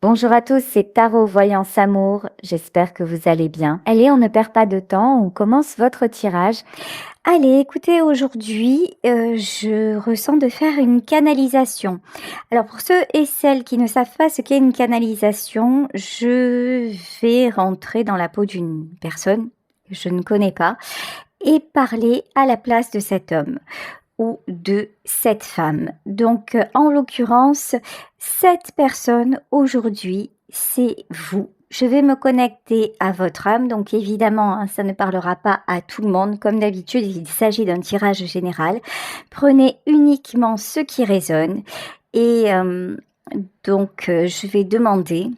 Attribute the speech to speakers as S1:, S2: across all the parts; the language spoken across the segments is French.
S1: Bonjour à tous, c'est Tarot Voyance Amour, j'espère que vous allez bien. Allez, on ne perd pas de temps, on commence votre tirage. Allez, écoutez, aujourd'hui, je ressens de faire une canalisation. Alors pour ceux et celles qui ne savent pas ce qu'est une canalisation, je vais rentrer dans la peau d'une personne que je ne connais pas et parler à la place de cet homme ou de cette femme. Donc, en l'occurrence, cette personne aujourd'hui, c'est vous. Je vais me connecter à votre âme, donc évidemment, hein, ça ne parlera pas à tout le monde. Comme d'habitude, il s'agit d'un tirage général. Prenez uniquement ce qui résonne et je vais demander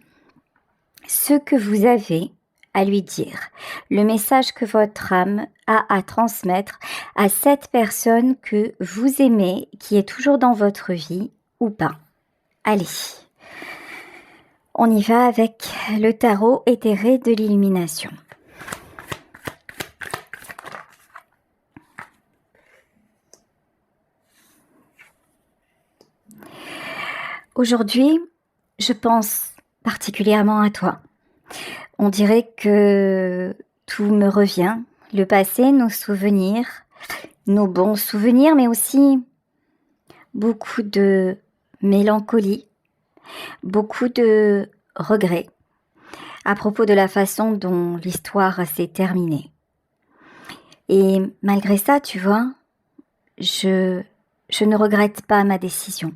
S1: ce que vous avez à lui dire, le message que votre âme a à transmettre à cette personne que vous aimez, qui est toujours dans votre vie ou pas. Allez, on y va avec le tarot éthéré de l'illumination. Aujourd'hui, je pense particulièrement à toi. On dirait que tout me revient, le passé, nos souvenirs, nos bons souvenirs, mais aussi beaucoup de mélancolie, beaucoup de regrets à propos de la façon dont l'histoire s'est terminée. Et malgré ça, tu vois, je ne regrette pas ma décision.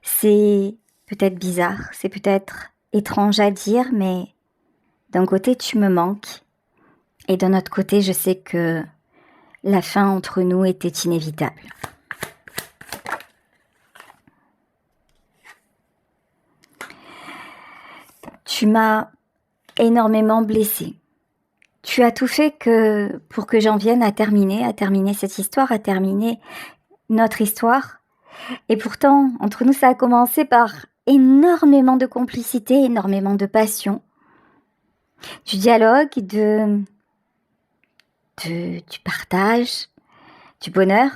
S1: C'est peut-être bizarre, c'est peut-être étrange à dire, mais d'un côté, tu me manques, et d'un autre côté, je sais que la fin entre nous était inévitable. Tu m'as énormément blessée. Tu as tout fait pour que j'en vienne à terminer cette histoire, à terminer notre histoire. Et pourtant, entre nous, ça a commencé par énormément de complicité, énormément de passion, du dialogue, du partage, du bonheur,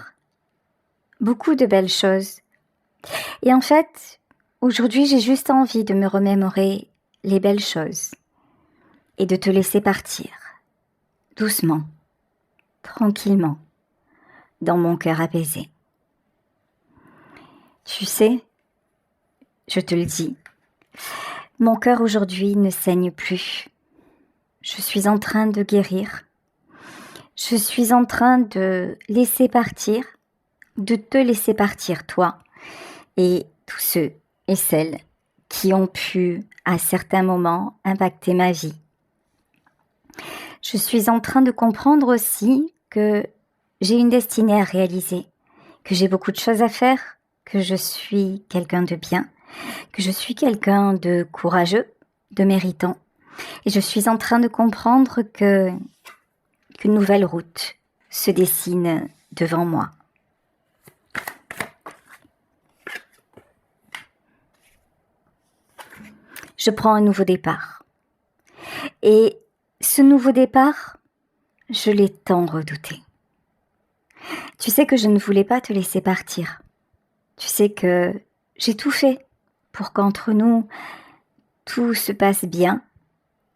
S1: beaucoup de belles choses. Et en fait, aujourd'hui, j'ai juste envie de me remémorer les belles choses et de te laisser partir, doucement, tranquillement, dans mon cœur apaisé. Tu sais, je te le dis, mon cœur aujourd'hui ne saigne plus. Je suis en train de guérir. Je suis en train de laisser partir, de te laisser partir, toi, et tous ceux et celles qui ont pu, à certains moments, impacter ma vie. Je suis en train de comprendre aussi que j'ai une destinée à réaliser, que j'ai beaucoup de choses à faire, que je suis quelqu'un de bien, que je suis quelqu'un de courageux, de méritant. Et je suis en train de comprendre qu'une nouvelle route se dessine devant moi. Je prends un nouveau départ. Et ce nouveau départ, je l'ai tant redouté. Tu sais que je ne voulais pas te laisser partir. Tu sais que j'ai tout fait pour qu'entre nous, tout se passe bien,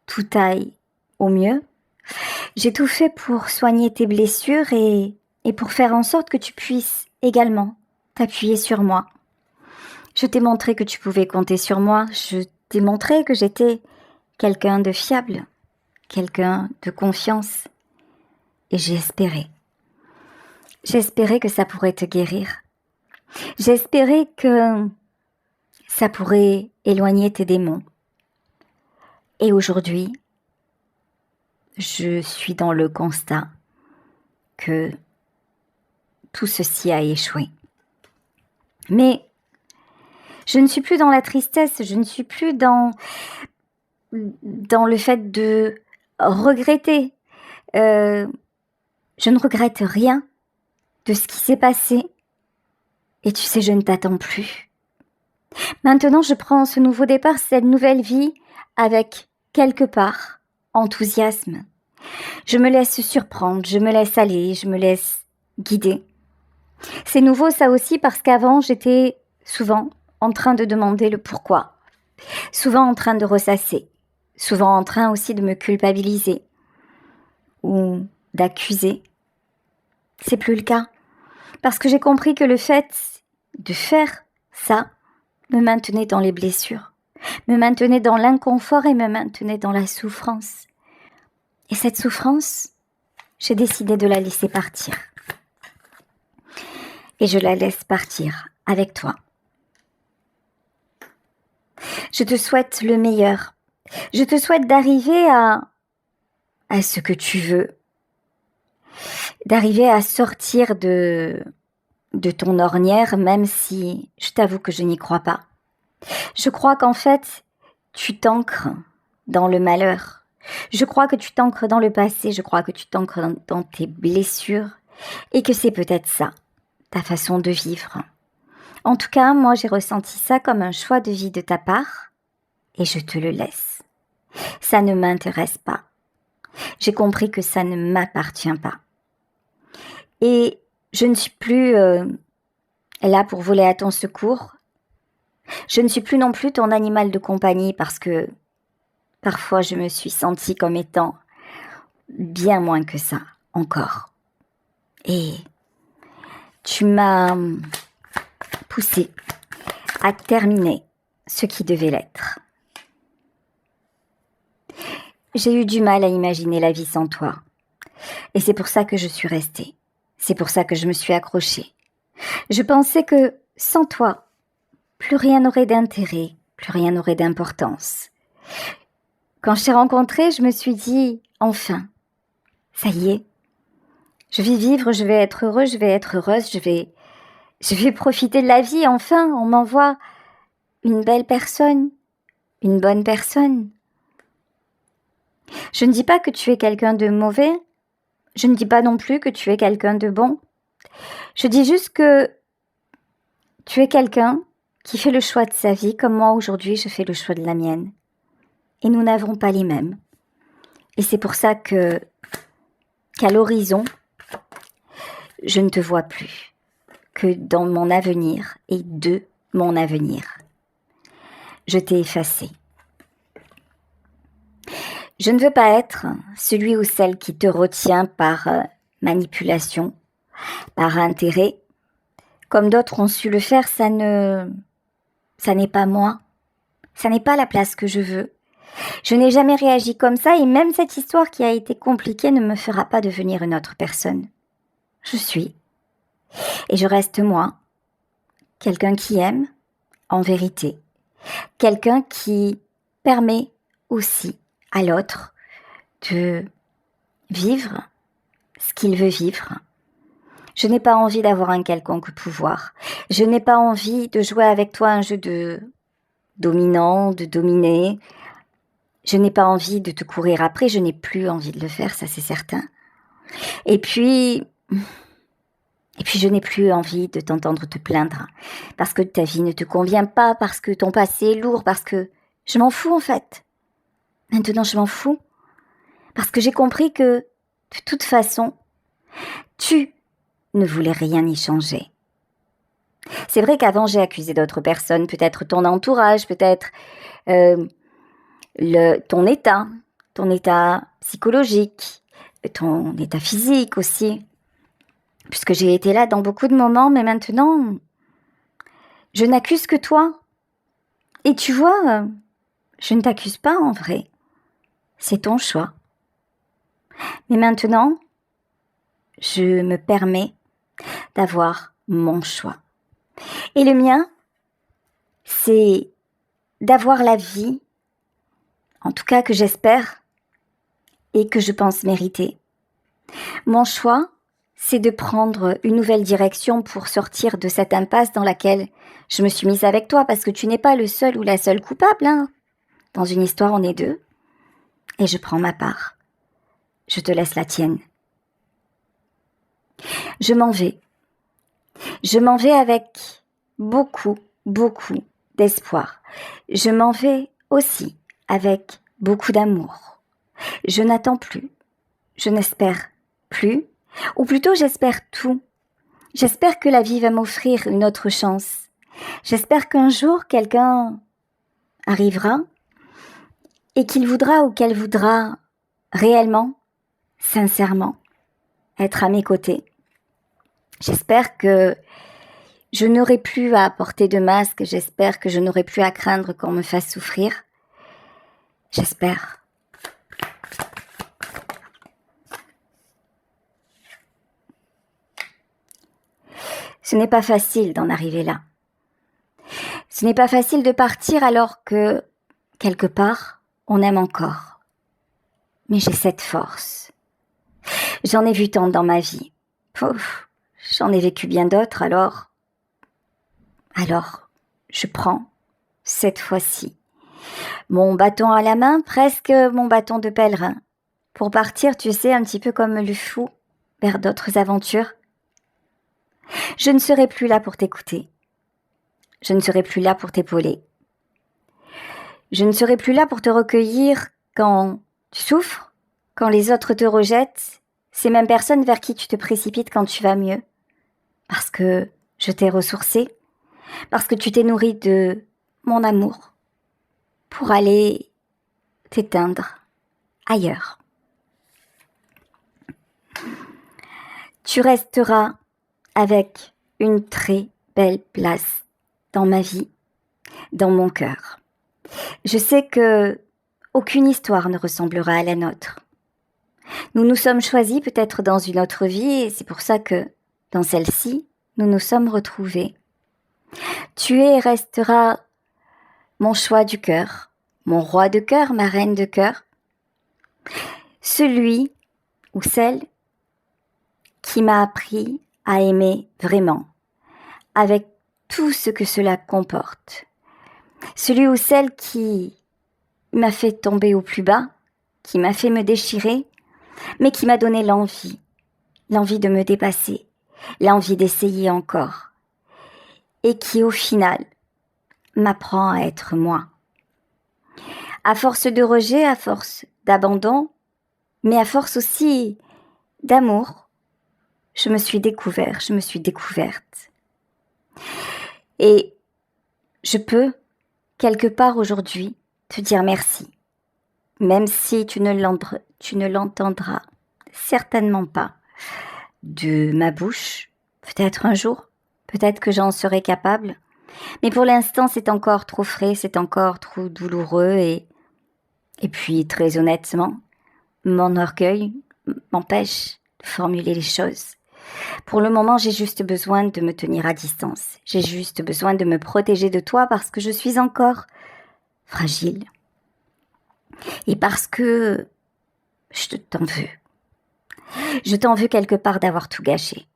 S1: tout aille au mieux. J'ai tout fait pour soigner tes blessures et pour faire en sorte que tu puisses également t'appuyer sur moi. Je t'ai montré que tu pouvais compter sur moi. Je t'ai montré que j'étais quelqu'un de fiable, quelqu'un de confiance. Et j'ai espéré. J'espérais que ça pourrait te guérir. J'espérais que ça pourrait éloigner tes démons. Et aujourd'hui, je suis dans le constat que tout ceci a échoué. Mais je ne suis plus dans la tristesse, je ne suis plus dans le fait de regretter. Je ne regrette rien de ce qui s'est passé. Et tu sais, je ne t'attends plus. Maintenant, je prends ce nouveau départ, cette nouvelle vie, avec quelque part enthousiasme. Je me laisse surprendre, je me laisse aller, je me laisse guider. C'est nouveau ça aussi parce qu'avant, j'étais souvent en train de demander le pourquoi. souvent en train de ressasser, souvent en train aussi de me culpabiliser ou d'accuser. C'est plus le cas, parce que j'ai compris que le fait de faire ça me maintenait dans les blessures, me maintenait dans l'inconfort et me maintenait dans la souffrance. Et cette souffrance, j'ai décidé de la laisser partir. Et je la laisse partir avec toi. Je te souhaite le meilleur. Je te souhaite d'arriver à ce que tu veux. D'arriver à sortir de ton ornière, même si je t'avoue que je n'y crois pas. Je crois qu'en fait, tu t'ancres dans le malheur. Je crois que tu t'ancres dans le passé. Je crois que tu t'ancres dans tes blessures. Et que c'est peut-être ça, ta façon de vivre. En tout cas, moi, j'ai ressenti ça comme un choix de vie de ta part. Et je te le laisse. Ça ne m'intéresse pas. J'ai compris que ça ne m'appartient pas. Et je ne suis plus là pour voler à ton secours. Je ne suis plus non plus ton animal de compagnie parce que parfois je me suis sentie comme étant bien moins que ça encore. Et tu m'as poussé à terminer ce qui devait l'être. J'ai eu du mal à imaginer la vie sans toi. Et c'est pour ça que je suis restée. C'est pour ça que je me suis accrochée. Je pensais que sans toi, plus rien n'aurait d'intérêt, plus rien n'aurait d'importance. Quand je t'ai rencontrée, je me suis dit, enfin, ça y est, je vais vivre, je vais être heureux, je vais être heureuse, je vais profiter de la vie, enfin, on m'envoie une belle personne, une bonne personne. Je ne dis pas que tu es quelqu'un de mauvais, je ne dis pas non plus que tu es quelqu'un de bon. Je dis juste que tu es quelqu'un qui fait le choix de sa vie comme moi aujourd'hui je fais le choix de la mienne. Et nous n'avons pas les mêmes. Et c'est pour ça qu'à l'horizon, je ne te vois plus que dans mon avenir et de mon avenir. Je t'ai effacé. Je ne veux pas être celui ou celle qui te retient par manipulation, par intérêt. Comme d'autres ont su le faire, ça n'est pas moi. Ça n'est pas la place que je veux. Je n'ai jamais réagi comme ça et même cette histoire qui a été compliquée ne me fera pas devenir une autre personne. Je suis. Et je reste moi. Quelqu'un qui aime, en vérité. Quelqu'un qui permet aussi à l'autre de vivre ce qu'il veut vivre. Je n'ai pas envie d'avoir un quelconque pouvoir. Je n'ai pas envie de jouer avec toi un jeu de dominant, de dominer. Je n'ai pas envie de te courir après, je n'ai plus envie de le faire, ça c'est certain. Et puis je n'ai plus envie de t'entendre te plaindre, parce que ta vie ne te convient pas, parce que ton passé est lourd, parce que je m'en fous en fait. Maintenant je m'en fous, parce que j'ai compris que, de toute façon, tu ne voulais rien y changer. C'est vrai qu'avant j'ai accusé d'autres personnes, peut-être ton entourage, peut-être ton état psychologique, ton état physique aussi, puisque j'ai été là dans beaucoup de moments, mais maintenant, je n'accuse que toi. Et tu vois, je ne t'accuse pas en vrai. C'est ton choix. Mais maintenant, je me permets d'avoir mon choix. Et le mien, c'est d'avoir la vie, en tout cas que j'espère et que je pense mériter. Mon choix, c'est de prendre une nouvelle direction pour sortir de cette impasse dans laquelle je me suis mise avec toi, parce que tu n'es pas le seul ou la seule coupable, hein. Dans une histoire, on est deux. Et je prends ma part. Je te laisse la tienne. Je m'en vais. Je m'en vais avec beaucoup, beaucoup d'espoir. Je m'en vais aussi avec beaucoup d'amour. Je n'attends plus. Je n'espère plus. Ou plutôt, j'espère tout. J'espère que la vie va m'offrir une autre chance. J'espère qu'un jour, quelqu'un arrivera et qu'il voudra ou qu'elle voudra réellement, sincèrement, être à mes côtés. J'espère que je n'aurai plus à porter de masque, j'espère que je n'aurai plus à craindre qu'on me fasse souffrir. J'espère. Ce n'est pas facile d'en arriver là. Ce n'est pas facile de partir alors que, quelque part, on aime encore. Mais j'ai cette force. J'en ai vu tant dans ma vie. Pouf, j'en ai vécu bien d'autres, alors, je prends, cette fois-ci, mon bâton à la main, presque mon bâton de pèlerin, pour partir, tu sais, un petit peu comme le fou, vers d'autres aventures. Je ne serai plus là pour t'écouter. Je ne serai plus là pour t'épauler. Je ne serai plus là pour te recueillir quand tu souffres, quand les autres te rejettent, ces mêmes personnes vers qui tu te précipites quand tu vas mieux. Parce que je t'ai ressourcé, parce que tu t'es nourri de mon amour pour aller t'éteindre ailleurs. Tu resteras avec une très belle place dans ma vie, dans mon cœur. Je sais que aucune histoire ne ressemblera à la nôtre. Nous nous sommes choisis peut-être dans une autre vie et c'est pour ça que, dans celle-ci, nous nous sommes retrouvés. Tu es et resteras mon choix du cœur, mon roi de cœur, ma reine de cœur, celui ou celle qui m'a appris à aimer vraiment, avec tout ce que cela comporte. Celui ou celle qui m'a fait tomber au plus bas, qui m'a fait me déchirer, mais qui m'a donné l'envie de me dépasser, l'envie d'essayer encore, et qui au final m'apprend à être moi. À force de rejet, à force d'abandon, mais à force aussi d'amour, je me suis découverte. Et je peux, quelque part aujourd'hui, te dire merci, même si tu ne l'entendras certainement pas de ma bouche, peut-être un jour, peut-être que j'en serai capable, mais pour l'instant c'est encore trop frais, c'est encore trop douloureux et puis très honnêtement, mon orgueil m'empêche de formuler les choses. Pour le moment, j'ai juste besoin de me tenir à distance. J'ai juste besoin de me protéger de toi parce que je suis encore fragile. Et parce que je t'en veux. Je t'en veux quelque part d'avoir tout gâché.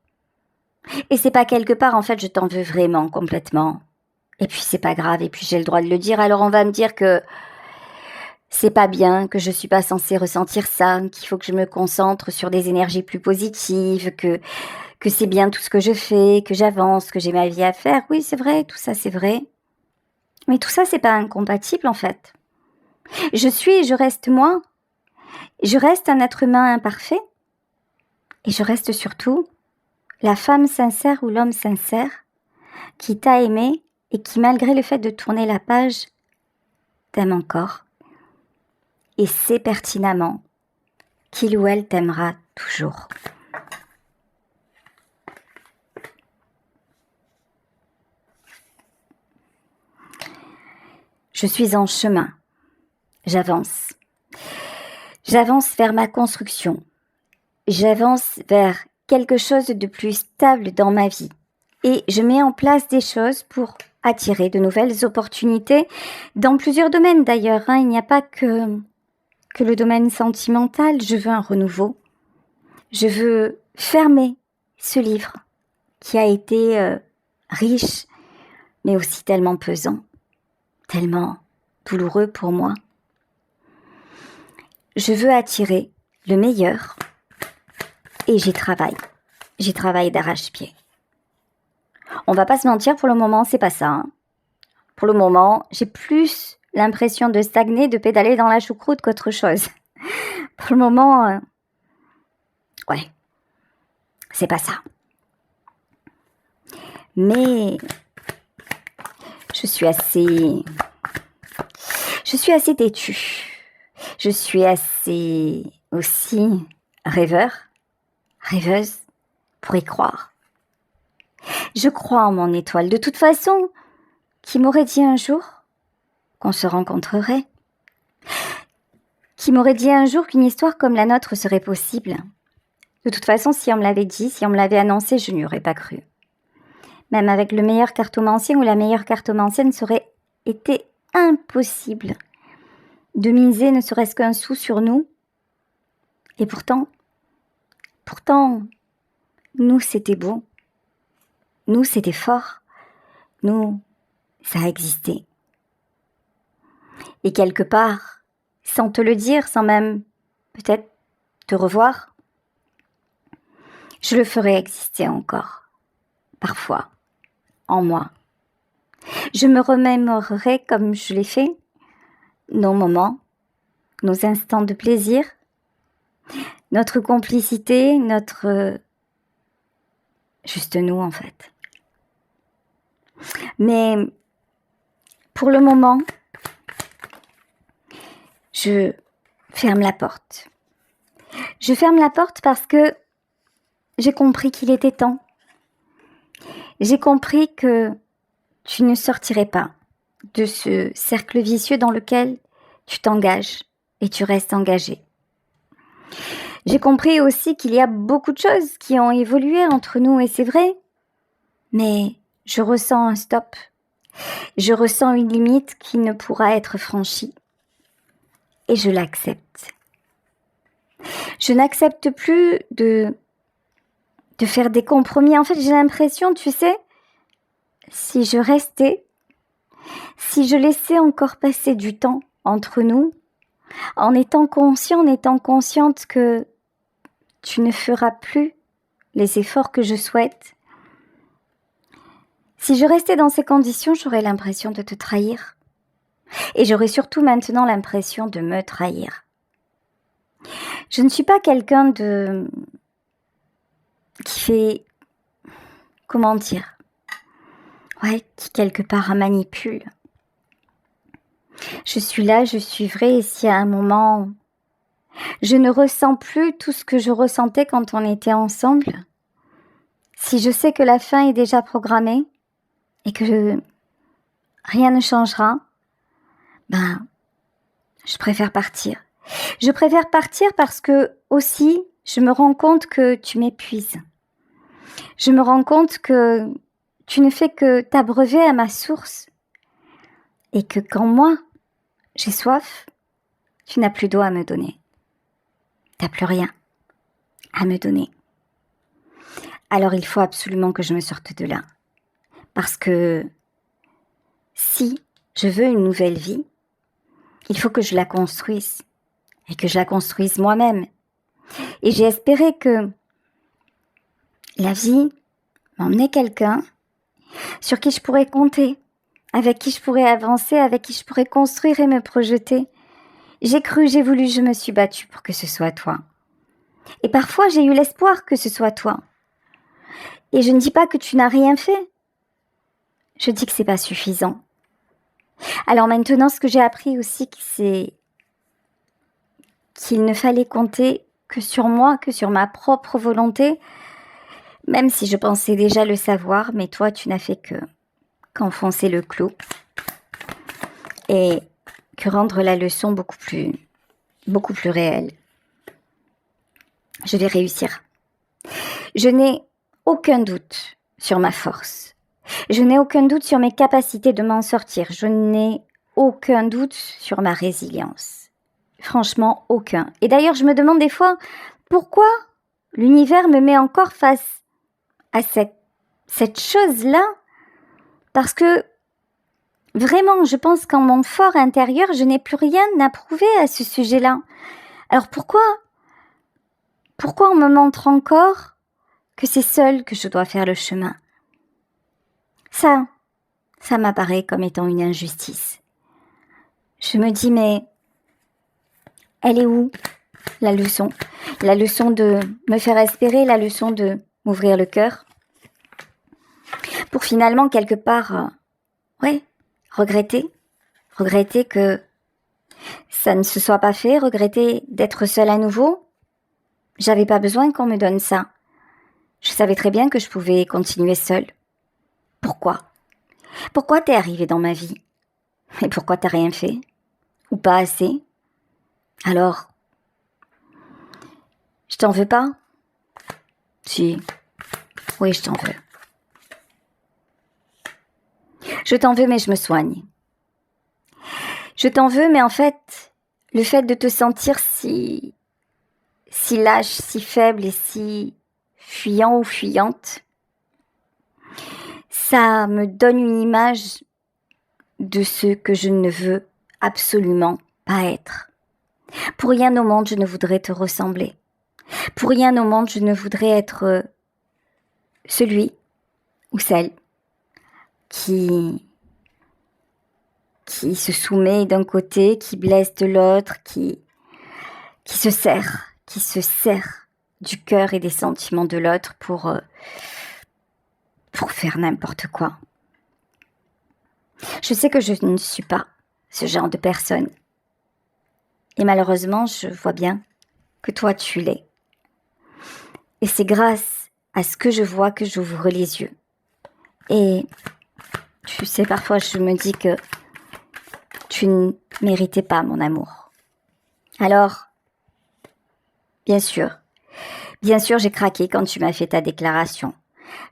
S1: Et c'est pas quelque part, en fait, je t'en veux vraiment, complètement. Et puis c'est pas grave, et puis j'ai le droit de le dire, alors on va me dire que c'est pas bien, que je suis pas censée ressentir ça, qu'il faut que je me concentre sur des énergies plus positives, que c'est bien tout ce que je fais, que j'avance, que j'ai ma vie à faire. Oui, c'est vrai, tout ça c'est vrai. Mais tout ça c'est pas incompatible en fait. Je suis et je reste moi. Je reste un être humain imparfait. Et je reste surtout la femme sincère ou l'homme sincère qui t'a aimé et qui malgré le fait de tourner la page, t'aime encore. Et sait pertinemment qu'il ou elle t'aimera toujours. Je suis en chemin. J'avance. J'avance vers ma construction. J'avance vers quelque chose de plus stable dans ma vie. Et je mets en place des choses pour attirer de nouvelles opportunités dans plusieurs domaines d'ailleurs. Il n'y a pas que le domaine sentimental. Je veux un renouveau. Je veux fermer ce livre qui a été riche, mais aussi tellement pesant, tellement douloureux pour moi. Je veux attirer le meilleur et j'y travaille. J'y travaille d'arrache-pied. On va pas se mentir, pour le moment, c'est pas ça. Pour le moment, j'ai plus l'impression de stagner, de pédaler dans la choucroute qu'autre chose. Pour le moment, ouais, c'est pas ça. Mais je suis assez Je suis assez têtue. Je suis assez aussi rêveuse, pour y croire. Je crois en mon étoile. De toute façon, qui m'aurait dit un jour qu'on se rencontrerait? Qui m'aurait dit un jour qu'une histoire comme la nôtre serait possible? De toute façon, si on me l'avait dit, si on me l'avait annoncé, je n'y aurais pas cru. Même avec le meilleur cartomancien ou la meilleure cartomancienne, ça aurait été impossible de miser ne serait-ce qu'un sou sur nous. Et pourtant, nous, c'était beau. Nous, c'était fort. Nous, ça existait. Et quelque part, sans te le dire, sans même peut-être te revoir, je le ferai exister encore, parfois, en moi. Je me remémorerai comme je l'ai fait, nos moments, nos instants de plaisir, notre complicité, juste nous en fait. Mais pour le moment, je ferme la porte. Je ferme la porte parce que j'ai compris qu'il était temps. J'ai compris que tu ne sortirais pas de ce cercle vicieux dans lequel tu t'engages et tu restes engagé. J'ai compris aussi qu'il y a beaucoup de choses qui ont évolué entre nous et c'est vrai, mais je ressens un stop. Je ressens une limite qui ne pourra être franchie et je l'accepte. Je n'accepte plus de faire des compromis. En fait, j'ai l'impression, tu sais, si je restais, si je laissais encore passer du temps entre nous, en étant consciente que tu ne feras plus les efforts que je souhaite, si je restais dans ces conditions, j'aurais l'impression de te trahir. Et j'aurais surtout maintenant l'impression de me trahir. Je ne suis pas quelqu'un qui fait, comment dire, qui quelque part manipule. Je suis là, je suis vraie, et si à un moment, je ne ressens plus tout ce que je ressentais quand on était ensemble, si je sais que la fin est déjà programmée et que rien ne changera, je préfère partir. Je préfère partir parce que aussi, je me rends compte que tu m'épuises. Je me rends compte que tu ne fais que t'abreuver à ma source et que quand moi, j'ai soif, tu n'as plus d'eau à me donner. T'as plus rien à me donner. Alors il faut absolument que je me sorte de là. Parce que si je veux une nouvelle vie, il faut que je la construise et que je la construise moi-même. Et j'ai espéré que la vie m'emmenait quelqu'un sur qui je pourrais compter, avec qui je pourrais avancer, avec qui je pourrais construire et me projeter. J'ai cru, j'ai voulu, je me suis battue pour que ce soit toi. Et parfois, j'ai eu l'espoir que ce soit toi. Et je ne dis pas que tu n'as rien fait. Je dis que c'est pas suffisant. Alors maintenant, ce que j'ai appris aussi, c'est qu'il ne fallait compter que sur moi, que sur ma propre volonté, même si je pensais déjà le savoir, mais toi, tu n'as fait qu'enfoncer le clou et que rendre la leçon beaucoup plus réelle. Je vais réussir. Je n'ai aucun doute sur ma force. Je n'ai aucun doute sur mes capacités de m'en sortir. Je n'ai aucun doute sur ma résilience. Franchement, aucun. Et d'ailleurs, je me demande des fois pourquoi l'univers me met encore face à cette chose-là. Parce que vraiment, je pense qu'en mon fort intérieur, je n'ai plus rien à prouver à ce sujet-là. Alors pourquoi on me montre encore que c'est seul que je dois faire le chemin? Ça m'apparaît comme étant une injustice. Je me dis, mais elle est où la leçon? La leçon de me faire espérer, la leçon de m'ouvrir le cœur. Pour finalement, quelque part, regretter que Ça ne se soit pas fait, regretter d'être seule à nouveau? J'avais pas besoin qu'on me donne ça. Je savais très bien que je pouvais continuer seule. Pourquoi? Pourquoi t'es arrivé dans ma vie? Et pourquoi t'as rien fait? Ou pas assez? Alors, je t'en veux pas? Si, oui, je t'en veux. Je t'en veux, mais je me soigne. Je t'en veux, mais en fait, le fait de te sentir si lâche, si faible et si fuyant ou fuyante, ça me donne une image de ce que je ne veux absolument pas être. Pour rien au monde, je ne voudrais te ressembler. Pour rien au monde, je ne voudrais être celui ou celle qui se soumet d'un côté, qui blesse de l'autre, qui se sert du cœur et des sentiments de l'autre pour faire n'importe quoi. Je sais que je ne suis pas ce genre de personne. Et malheureusement, je vois bien que toi, tu l'es. Et c'est grâce à ce que je vois que j'ouvre les yeux. Et tu sais, parfois, je me dis que tu ne méritais pas mon amour. Alors, bien sûr, j'ai craqué quand tu m'as fait ta déclaration.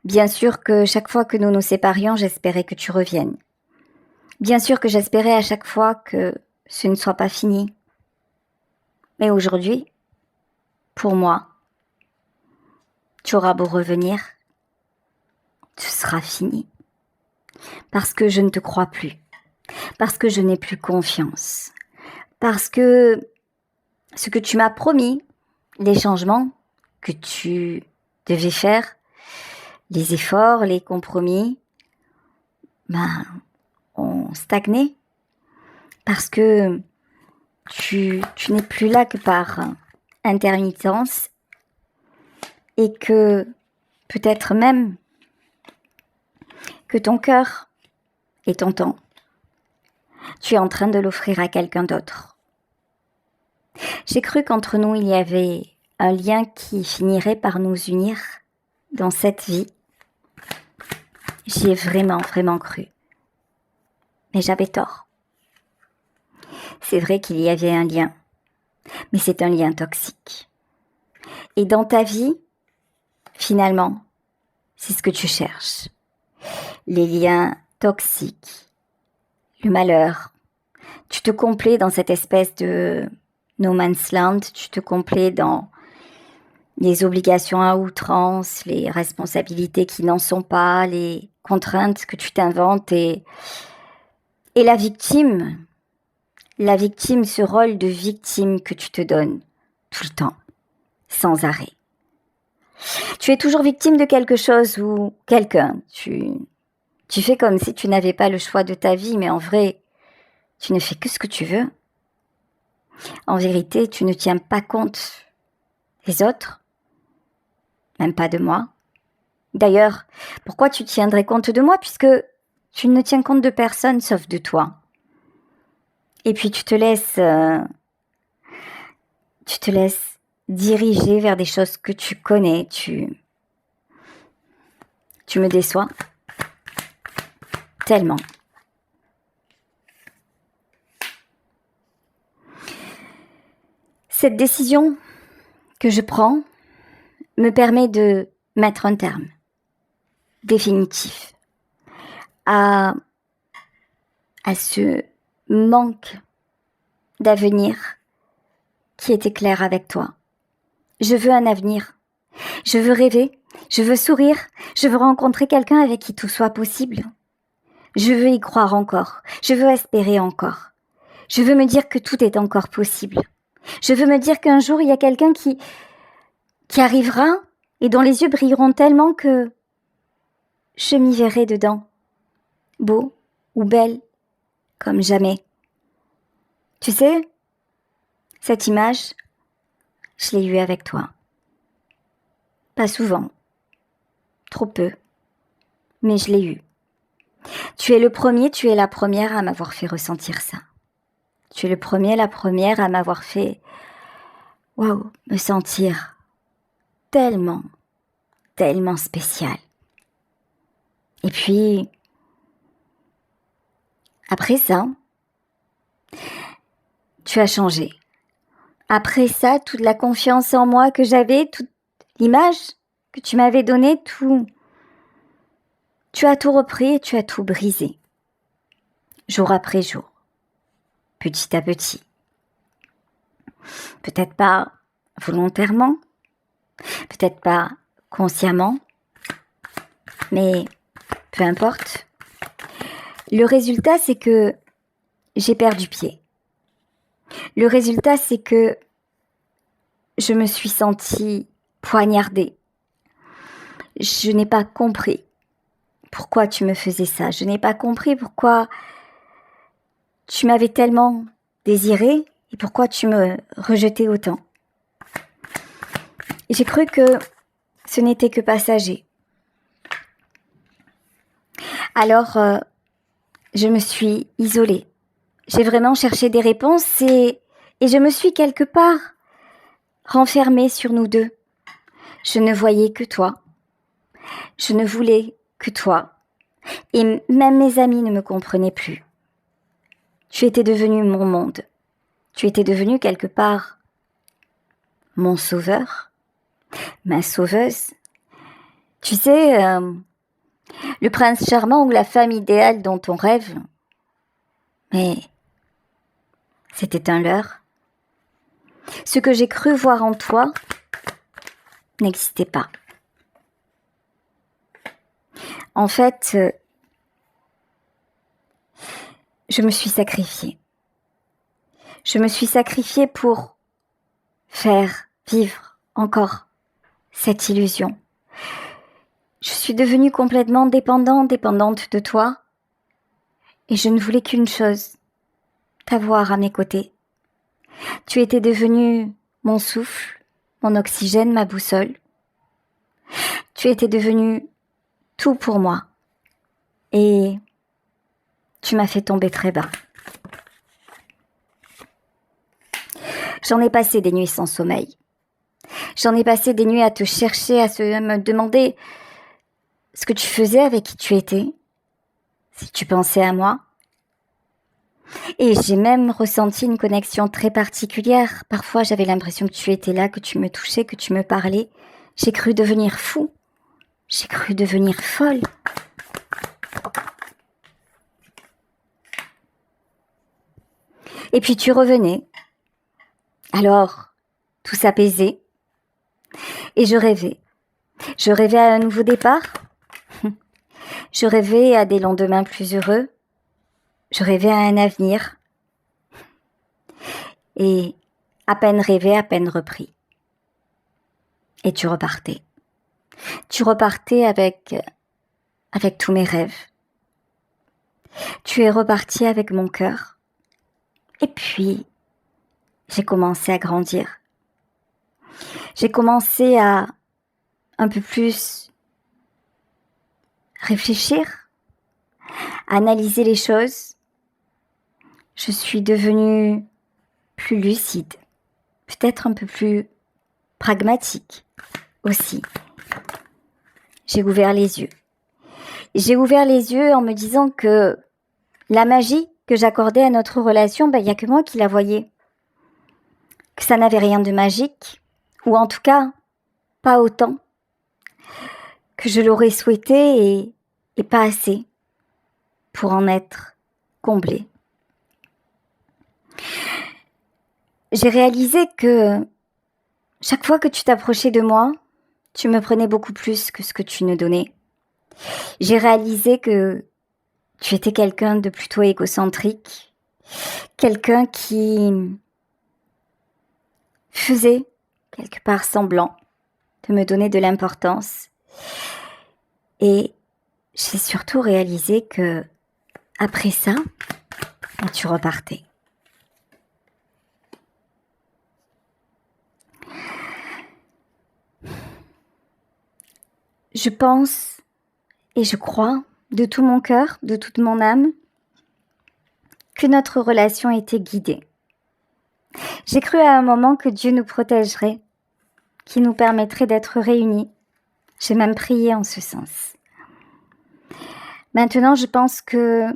S1: Bien sûr que chaque fois que nous nous séparions, j'espérais que tu reviennes. Bien sûr que j'espérais à chaque fois que ce ne soit pas fini. Mais aujourd'hui, pour moi, tu auras beau revenir, ce sera fini. Parce que je ne te crois plus. Parce que je n'ai plus confiance. Parce que ce que tu m'as promis, les changements que tu devais faire, les efforts, les compromis, ont stagné. Parce que tu n'es plus là que par intermittence et que peut-être même que ton cœur et ton temps, tu es en train de l'offrir à quelqu'un d'autre. J'ai cru qu'entre nous, il y avait un lien qui finirait par nous unir dans cette vie. J'y ai vraiment, vraiment cru. Mais j'avais tort. C'est vrai qu'il y avait un lien, mais c'est un lien toxique. Et dans ta vie, finalement, c'est ce que tu cherches. Les liens toxiques, le malheur. Tu te complais dans cette espèce de no man's land, tu te complais dans les obligations à outrance, les responsabilités qui n'en sont pas, les contraintes que tu t'inventes et la victime, ce rôle de victime que tu te donnes tout le temps, sans arrêt. Tu es toujours victime de quelque chose ou quelqu'un. Tu fais comme si tu n'avais pas le choix de ta vie, mais en vrai, tu ne fais que ce que tu veux. En vérité, tu ne tiens pas compte des autres, même pas de moi. D'ailleurs, pourquoi tu tiendrais compte de moi puisque tu ne tiens compte de personne sauf de toi. Et puis tu te laisses diriger vers des choses que tu connais. Tu me déçois tellement. Cette décision que je prends me permet de mettre un terme définitif à ce manque d'avenir qui était clair avec toi. Je veux un avenir. Je veux rêver. Je veux sourire. Je veux rencontrer quelqu'un avec qui tout soit possible. Je veux y croire encore. Je veux espérer encore. Je veux me dire que tout est encore possible. Je veux me dire qu'un jour, il y a quelqu'un qui arrivera et dont les yeux brilleront tellement que je m'y verrai dedans. Beau ou belle, comme jamais. Tu sais, cette image, je l'ai eue avec toi. Pas souvent, trop peu, mais je l'ai eue. Tu es le premier, tu es la première à m'avoir fait ressentir ça. Tu es le premier, la première à m'avoir fait, waouh, me sentir tellement, tellement spéciale. Et puis, après ça, tu as changé. Après ça, toute la confiance en moi que j'avais, toute l'image que tu m'avais donnée, tu as tout repris et tu as tout brisé. Jour après jour, petit à petit. Peut-être pas volontairement, peut-être pas consciemment, mais peu importe. Le résultat, c'est que j'ai perdu pied. Le résultat, c'est que je me suis sentie poignardée. Je n'ai pas compris pourquoi tu me faisais ça. Je n'ai pas compris pourquoi tu m'avais tellement désiré et pourquoi tu me rejetais autant. J'ai cru que ce n'était que passager. Alors, je me suis isolée. J'ai vraiment cherché des réponses et je me suis quelque part renfermée sur nous deux. Je ne voyais que toi. Je ne voulais que toi. Et même mes amis ne me comprenaient plus. Tu étais devenu mon monde. Tu étais devenu quelque part mon sauveur, ma sauveuse. Tu sais, le prince charmant ou la femme idéale dont on rêve. Mais c'était un leurre. Ce que j'ai cru voir en toi n'existait pas. En fait, je me suis sacrifiée. Je me suis sacrifiée pour faire vivre encore cette illusion. Je suis devenue complètement dépendante de toi. Et je ne voulais qu'une chose, t'avoir à mes côtés. Tu étais devenu mon souffle, mon oxygène, ma boussole. Tu étais devenu tout pour moi. Et tu m'as fait tomber très bas. J'en ai passé des nuits sans sommeil. J'en ai passé des nuits à te chercher, à me demander ce que tu faisais, avec qui tu étais, si tu pensais à moi. Et j'ai même ressenti une connexion très particulière. Parfois, j'avais l'impression que tu étais là, que tu me touchais, que tu me parlais. J'ai cru devenir fou. J'ai cru devenir folle. Et puis tu revenais. Alors, tout s'apaisait. Et je rêvais. Je rêvais à un nouveau départ. Je rêvais à des lendemains plus heureux. Je rêvais à un avenir. Et à peine rêvé, à peine repris. Et tu repartais. Tu repartais avec tous mes rêves. Tu es reparti avec mon cœur. Et puis, j'ai commencé à grandir. J'ai commencé à un peu plus réfléchir, analyser les choses. Je suis devenue plus lucide, peut-être un peu plus pragmatique aussi. J'ai ouvert les yeux. J'ai ouvert les yeux en me disant que la magie que j'accordais à notre relation, il n'y a que moi qui la voyais. Que ça n'avait rien de magique, ou en tout cas, pas autant que je l'aurais souhaité et pas assez pour en être comblée. J'ai réalisé que chaque fois que tu t'approchais de moi, tu me prenais beaucoup plus que ce que tu ne donnais. J'ai réalisé que tu étais quelqu'un de plutôt égocentrique, quelqu'un qui faisait quelque part semblant de me donner de l'importance. Et j'ai surtout réalisé que après ça, tu repartais. Je pense et je crois de tout mon cœur, de toute mon âme, que notre relation était guidée. J'ai cru à un moment que Dieu nous protégerait, qui nous permettrait d'être réunis. J'ai même prié en ce sens. Maintenant, je pense que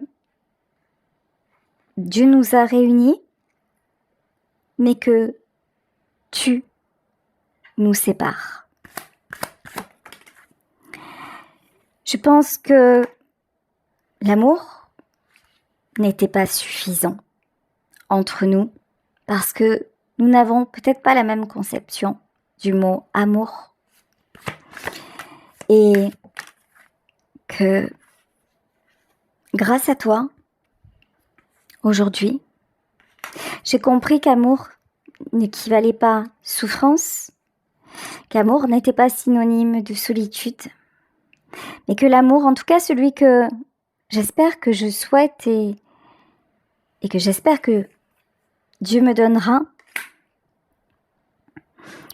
S1: Dieu nous a réunis, mais que tu nous sépares. Je pense que l'amour n'était pas suffisant entre nous parce que nous n'avons peut-être pas la même conception du mot amour et que grâce à toi, aujourd'hui, j'ai compris qu'amour n'équivalait pas souffrance, qu'amour n'était pas synonyme de solitude, mais que l'amour, en tout cas celui que j'espère que je souhaite et que j'espère que Dieu me donnera,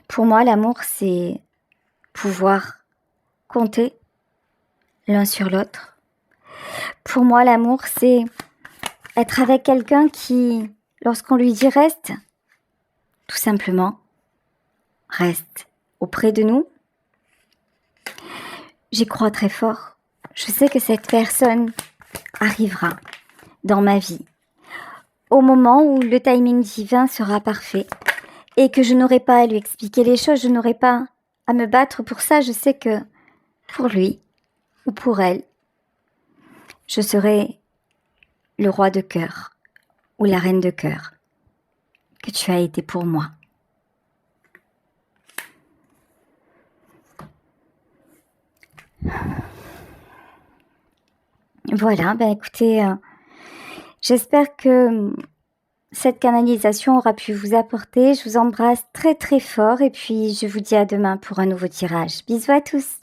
S1: pour moi l'amour c'est pouvoir compter l'un sur l'autre. Pour moi l'amour c'est être avec quelqu'un qui, lorsqu'on lui dit reste, tout simplement reste auprès de nous. J'y crois très fort. Je sais que cette personne arrivera dans ma vie au moment où le timing divin sera parfait et que je n'aurai pas à lui expliquer les choses, je n'aurai pas à me battre pour ça. Je sais que pour lui ou pour elle, je serai le roi de cœur ou la reine de cœur que tu as été pour moi. Voilà, écoutez, j'espère que cette canalisation aura pu vous apporter. Je vous embrasse très très fort et puis je vous dis à demain pour un nouveau tirage. Bisous à tous.